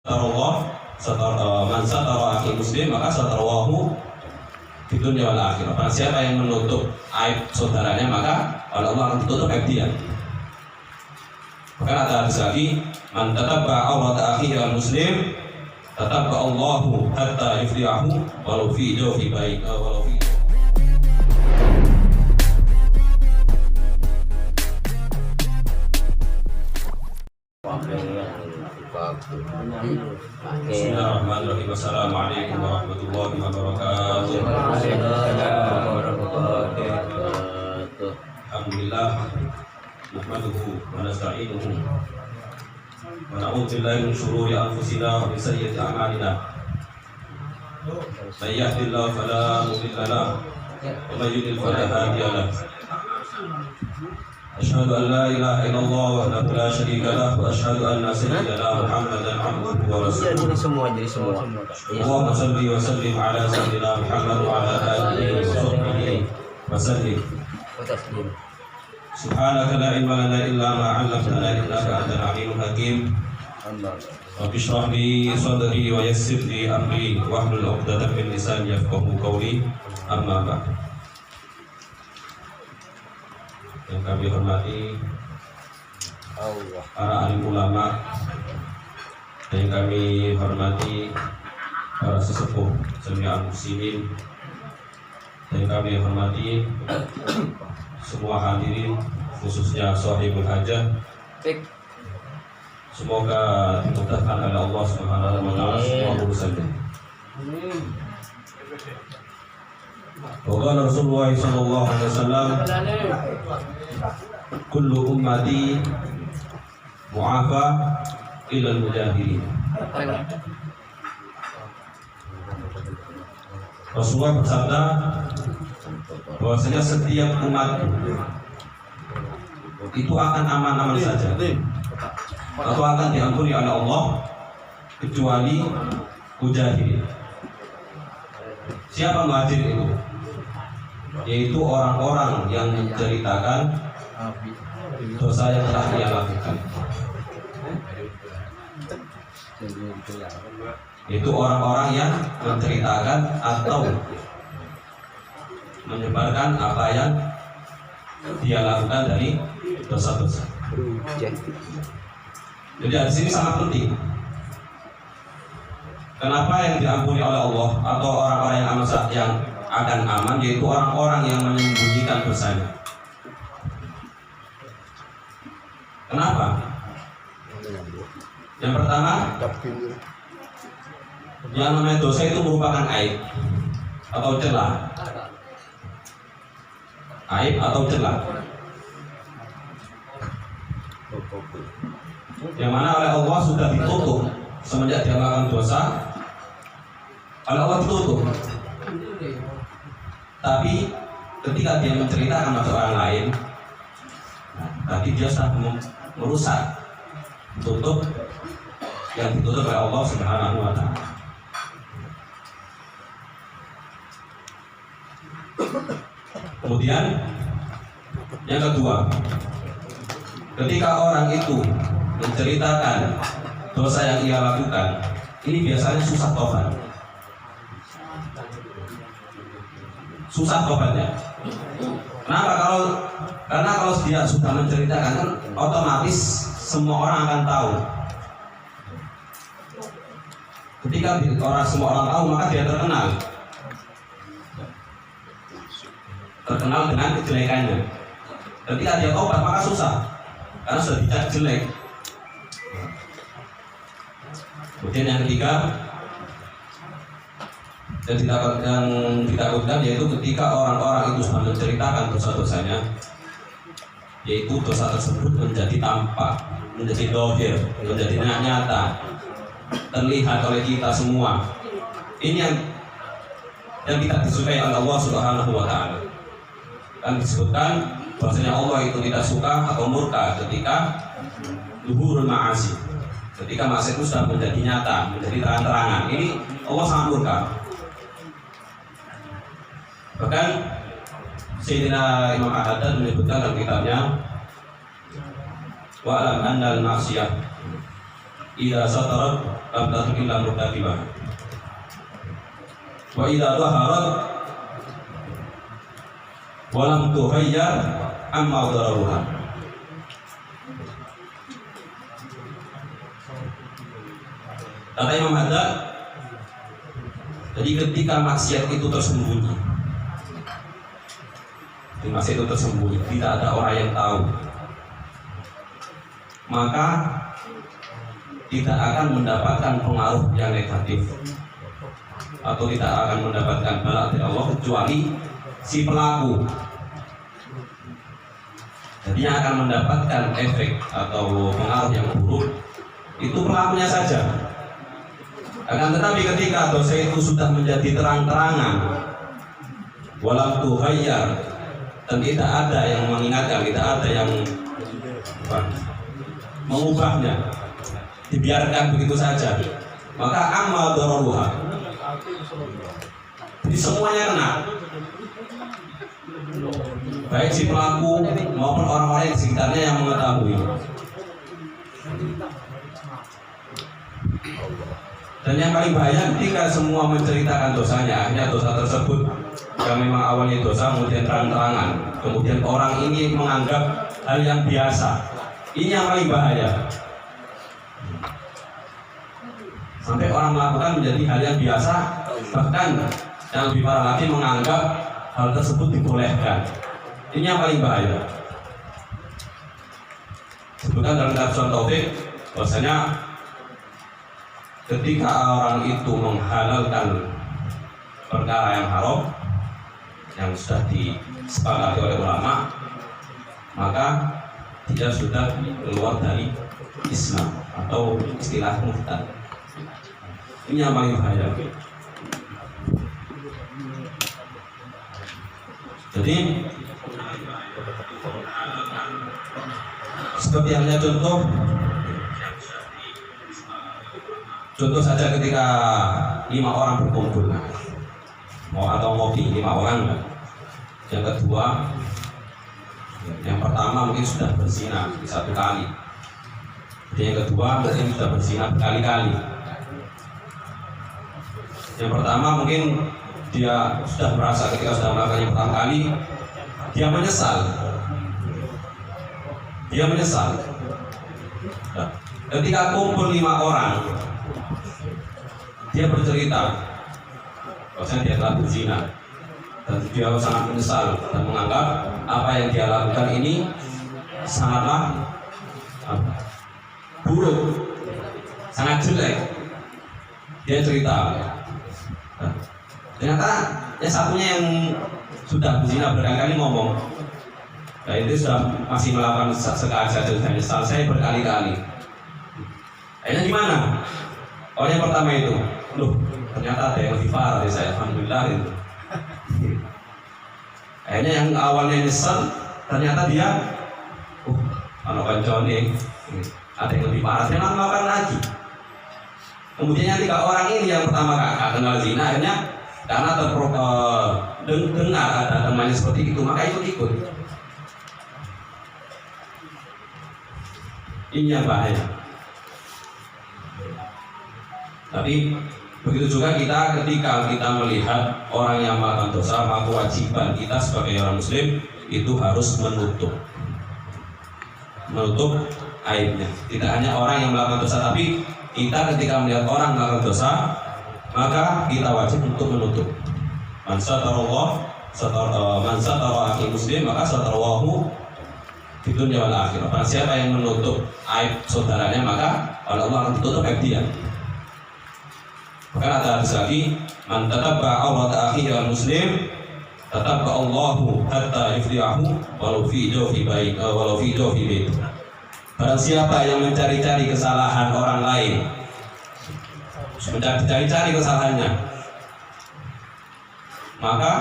man satara akhi muslim maka satarahu di dunia wal akhirah. Barang siapa yang menutup aib saudaranya maka oleh Allah akan ditutup aib dia. Bahkan ada hadis lagi, man tatabba awrata akhihi al muslim tatabba Allahu hatta yuflihahu walau fi jawfi baik walau fi Bismillahirrahmanirrahim. Assalamualaikum warahmatullahi wabarakatuh. Alhamdulillah nahmaduhu wa nasta'inuhu wa na'udzu billahi min shururi anfusina wa min sayyiati a'malina. May yahdihillahu fala mudilla lahu wa may yudlil fala hadiya lahu. Asyhadu an la ilaha illallah wahdahu la syarika lahu wa asyhadu anna sayyidana Muhammadan abduhu wa rasuluh. Jadi semua. Allahumma shalli wa sallim ala sayyidina Muhammad wa ala alihi wa sahbihi wa sallim. Subhanaka la ilma lana illa ma 'allamtana innaka antal alimul hakim. Rabbi shrah li sadri wa yassir li amri wahlul 'uqdatam min lisani yafqahu qawli. Amma ba'd. Yang kami hormati para alim ulama, yang kami hormati para sesepuh jami'ah muslimin, yang kami hormati semua hadirin khususnya sahibul hajah. Semoga dimudahkan oleh Allah Subhanahu wa taala semua urusannya. Wa Rasulullah sallallahu alaihi wasallam kullu ummati mu'afa ila al-mujahirin. Rasulullah bersabda bahwasanya setiap umat itu akan aman-aman saja atau akan diampuni oleh Allah kecuali mujahirin. Siapa muhajirin itu? Yaitu orang-orang yang menceritakan dosa yang telah dia lakukan. Itu orang-orang yang menceritakan atau menyebarkan apa yang dia lakukan dari dosa-dosa. Jadi di sini sangat penting. Kenapa yang diampuni oleh Allah atau orang-orang yang akan aman, yaitu orang-orang yang menyembunyikan dosanya. Kenapa? Yang pertama, yang namanya dosa itu merupakan aib atau celah. Aib atau celah. Yang mana oleh Allah sudah ditutup semenjak dia melakukan dosa. Oleh Allah ditutup. Tapi ketika dia menceritakan pada orang lain, tadi dia sudah merusak tutup yang ditutup oleh Allah Subhanahu wa taala. Kemudian yang kedua, ketika orang itu menceritakan dosa yang ia lakukan, ini biasanya susah tobat. Susah tobatnya. Kenapa? Karena kalau dia sudah menceritakan kan otomatis semua orang akan tahu. Ketika semua orang tahu maka dia terkenal dengan kejelekannya. Ketika dia tobat maka susah karena sudah dicap jelek. Kemudian yang ketiga yang ditakutkan yaitu ketika orang-orang itu sudah menceritakan dosa-dosanya, yaitu dosa tersebut menjadi tampak, menjadi dohir, menjadi nyata, terlihat oleh kita semua. Ini yang tidak disukai oleh Allah Subhanahu wa taala. Kan disebutkan bahwasanya Allah itu tidak suka atau murka ketika zuhurul ma'asi. Ketika maksiat itu sudah menjadi nyata, menjadi terang-terangan. Ini Allah sangat murka. Bahkan Sayyidina Imam Al-Haddad menyebutkan dalam kitabnya wa'lam annal ma'siyah idza satarat lam tatruk illa murtakibah wa idza dhaharat wa lam tughayyar amma dararuha. Kata Imam Haddad, jadi ketika maksiat itu tersembunyi, maksiat itu tersembunyi, tidak ada orang yang tahu, maka tidak akan mendapatkan pengaruh yang negatif atau tidak akan mendapatkan bala dari Allah kecuali si pelaku. Jadi yang akan mendapatkan efek atau pengaruh yang buruk itu pelakunya saja. Akan tetapi ketika dosa itu sudah menjadi terang-terangan, walam tughayyar, dan tidak ada yang mengingatkan, tidak ada yang mengubahnya, dibiarkan begitu saja, maka amma dararuha, jadi semuanya kena, baik si pelaku maupun orang-orang di sekitarnya yang mengetahui. Dan yang paling bahaya ketika semua menceritakan dosanya, akhirnya dosa tersebut yang memang awalnya dosa kemudian terang-terangan, kemudian orang ini menganggap hal yang biasa. Ini yang paling bahaya. Sampai orang melakukan menjadi hal yang biasa, bahkan yang lebih parah lagi menganggap hal tersebut dibolehkan. Ini yang paling bahaya. Sebutkan dalam kitab Taufik bahwasanya ketika orang itu menghalalkan perkara yang haram yang sudah disepakati oleh ulama, maka dia sudah keluar dari Islam atau istilah murtad. Ini yang paling bahaya. Jadi seperti halnya contoh saja ketika 5 orang berkumpul atau ngopi 5 orang, yang kedua, yang pertama mungkin sudah berzina 1 kali, yang kedua mungkin sudah berzina berkali-kali. Yang pertama mungkin dia sudah merasa ketika sudah melakukan yang pertama kali dia menyesal. Nah, ketika kumpul 5 orang, dia bercerita bahwasanya dia telah berzina dan dia sangat menyesal dan menganggap apa yang dia lakukan ini sangatlah buruk, sangat jelek. Dia cerita. Nah, ternyata yang satunya yang sudah berzina berkali-kali ngomong, nah itu sudah masih melakukan sekali saja sudah menyesal, saya berkali-kali. Akhirnya gimana? Orang yang pertama itu, loh ternyata ada yang lebih parah dari saya, alhamdulillah itu. Akhirnya yang awalnya nyesel, ternyata dia, kalau kancone ada yang lebih parah, dia melakukan lagi. Kemudian yang 3 orang ini yang pertama gak kenal zina, akhirnya karena dengar ada temannya seperti itu, maka ikut. Ini yang bahaya. Tapi begitu juga kita ketika kita melihat orang yang melakukan dosa, maka kewajiban kita sebagai orang muslim itu harus menutup aibnya. Tidak hanya orang yang melakukan dosa, tapi kita ketika melihat orang melakukan dosa, maka kita wajib untuk menutup. Man satara akhi muslim, maka satarahu di dunya wal akhirah. Barang siapa yang menutup aib saudaranya, maka Allah akan tutup aib dia. Bahkan ada hadis lagi, man tatabba awrat akhihi al-muslim tatabba Allahu hatta yuflihu walau fi jawfi bait. Barang siapa yang mencari-cari kesalahan orang lain, mencari-cari kesalahannya, maka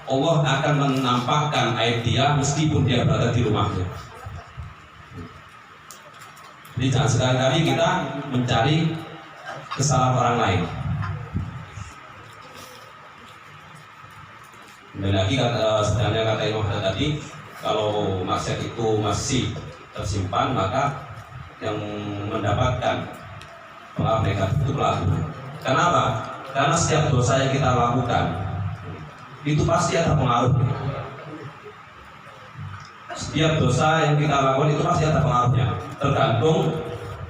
Allah akan menampakkan aib dia meskipun dia berada di rumahnya. Jadi jangan sekali-kali kita mencari kesalahan orang lain. Dan lagi sebenarnya kata Imam Haddad tadi, kalau maksiat itu masih tersimpan, maka yang mendapatkan pengaruh negatif itu pelakunya. Kenapa? Karena setiap dosa yang kita lakukan itu pasti ada pengaruhnya. Setiap dosa yang kita lakukan itu pasti ada pengaruhnya, tergantung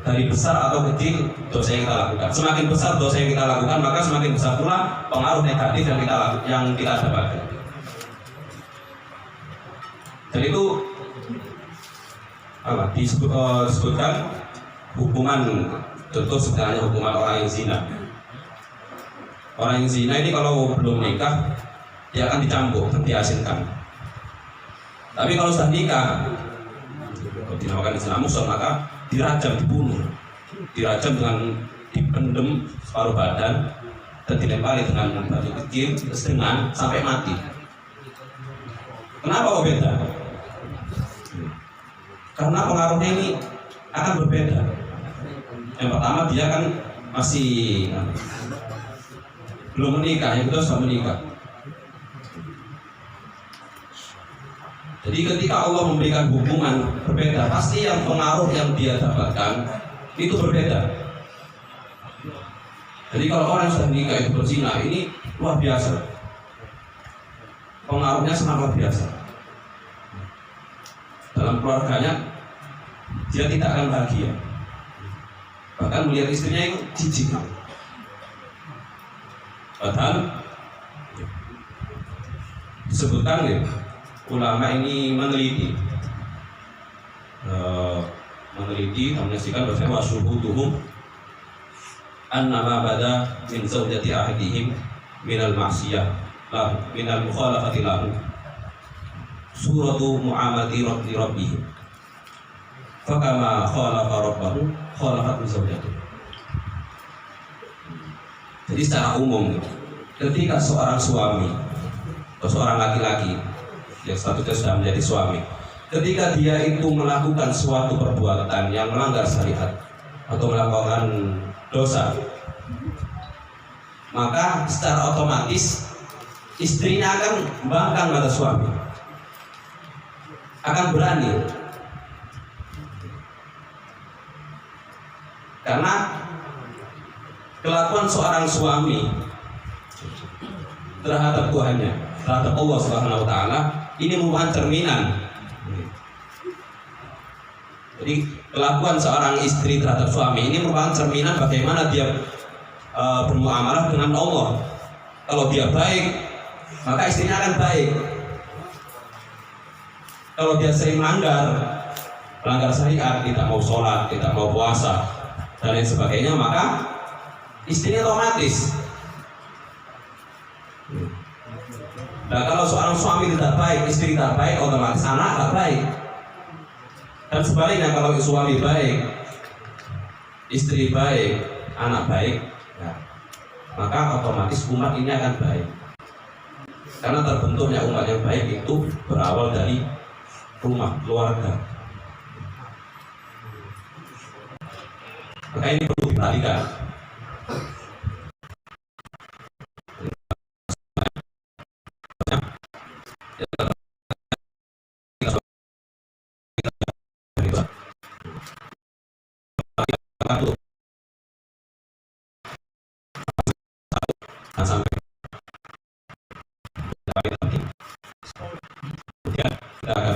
dari besar atau kecil dosa yang kita lakukan. Semakin besar dosa yang kita lakukan, maka semakin besar pula pengaruh negatif yang kita dapatkan. Dan itu disebutkan hukuman, contoh sebenarnya hukuman orang yang zina. Orang yang zina ini kalau belum nikah dia akan dicambuk dan diasinkan. Tapi kalau sudah nikah, kalau dinamakan zina muhsan, maka dirajam, dibunuh, dirajam dengan dipendem separuh badan dan dilempari dengan batu kecil dengan sampai mati. Kenapa kok beda? Karena pengaruhnya ini akan berbeda. Yang pertama dia kan masih belum menikah, yang kedua sudah menikah. Jadi ketika Allah memberikan hukuman berbeda, pasti yang pengaruh yang dia dapatkan itu berbeda. Jadi kalau orang yang sudah menikah itu berzina, ini luar biasa. Pengaruhnya sangat luar biasa. Dalam keluarganya dia tidak akan bahagia. Bahkan melihat istrinya itu jijik. Padahal disebutkan ya, ulama ini meneliti dan menyaksikan bahwa wasyuhuduhum annama bada min zawjati ahadihim minal ma'siyah lahu minal mukhalafati lahu suratu mu'amati rabbihim fakama khalafa rabbahu khalafat zawjatuh. Jadi secara umum ketika seorang suami atau seorang laki-laki yang statusnya sudah menjadi suami, ketika dia itu melakukan suatu perbuatan yang melanggar syariat atau melakukan dosa, maka secara otomatis istrinya akan membangkang mata suami, akan berani, karena kelakuan seorang suami terhadap Tuhannya, terhadap Allah Subhanahu wa Ta'ala, ini merupakan cerminan. Jadi kelakuan seorang istri terhadap suami ini merupakan cerminan bagaimana dia bermuamalah dengan Allah. Kalau dia baik, maka istrinya akan baik. Kalau dia sering melanggar syariat, tidak mau sholat, tidak mau puasa, dan lain sebagainya, maka istrinya otomatis. Nah, kalau seorang suami tidak baik, istri tidak baik, otomatis anak tidak baik. Dan sebaliknya, kalau suami baik, istri baik, anak baik, ya, maka otomatis umat ini akan baik. Karena terbentuknya umat yang baik itu berawal dari rumah, keluarga. Maka ini perlu diperhatikan. Kemudian kita akan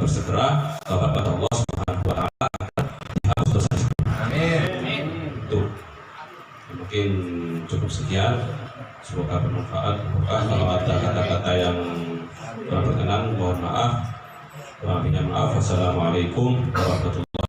bersegera kepada Allah Subhanahu wa Ta'ala agar dihapus dosa. Amin. Itu mungkin cukup sekian. Semoga bermanfaat. Kalau ada kata-kata yang kurang berkenan, mohon maaf. Kurang lebihnya maaf. Wassalamualaikum warahmatullahi wabarakatuh.